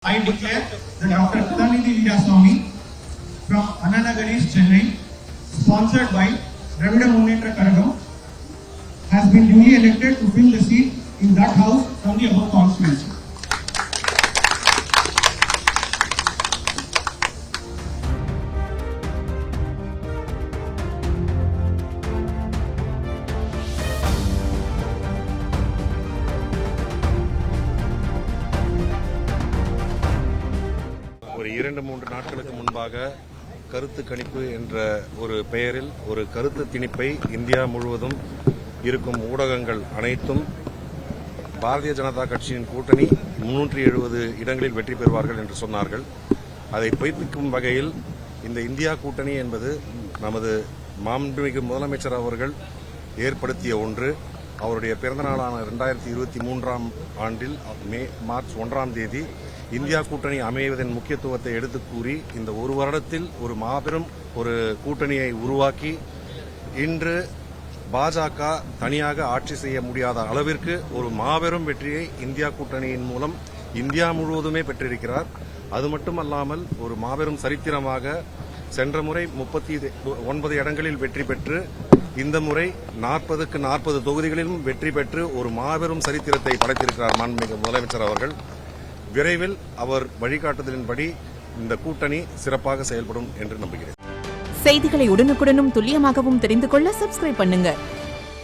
I declare that Dr. Karunanidhi Veeraswamy from Annanagaris, Chennai, sponsored by Dravida Munnetra Kazhagam, has been duly elected to fill the seat in that house from the above constituency. ஒரு 2-3 நாட்களுக்கு முன்பாக கருத்து கணிப்பு என்ற ஒரு பெயரில் ஒரு கருத்து திணிப்பை இந்தியா முழுவதும் இருக்கும் ஊடகங்கள் அனைத்தும் பாரதிய ஜனதா கட்சியின் கூட்டணி 370 இடங்களில் வெற்றி பெறுவார்கள் என்று சொன்னார்கள். அதை பொய்ப்பிக்கும் வகையில் இந்த இந்தியா கூட்டணி என்பது நமது மாண்புமிகு முதலமைச்சர் அவர்கள் ஏற்படுத்திய ஒன்று. அவருடைய பிறந்தநாளான 2023ஆம் ஆண்டில் மார்ச் 1ஆம் தேதி இந்தியா கூட்டணி அமைவதன் முக்கியத்துவத்தை எடுத்துக் கூறி இந்த ஒரு வருடத்தில் ஒரு மாபெரும் ஒரு கூட்டணியை உருவாக்கி இன்று பாஜக தனியாக ஆட்சி செய்ய முடியாத அளவிற்கு ஒரு மாபெரும் வெற்றியை இந்தியா கூட்டணியின் மூலம் இந்தியா முழுவதுமே பெற்றிருக்கிறார். அது மட்டுமல்லாமல் ஒரு மாபெரும் சரித்திரமாக சென்ற முறை 39 இடங்களில் வெற்றி பெற்று இந்த முறை 40க்கு 40 தொகுதிகளிலும் வெற்றி பெற்று ஒரு மாபெரும் சரித்திரத்தை படைத்திருக்கிறார் மாண்புமிகு முதலமைச்சர் அவர்கள். விரைவில் அவர் வழிகாட்டுதலின்படி இந்த கூட்டணி சிறப்பாக செயல்படும் என்று நம்புகிறேன். செய்திகளை உடனுக்குடனும் துல்லியமாகவும் தெரிந்து கொள்ள சப்ஸ்கிரைப் பண்ணுங்க.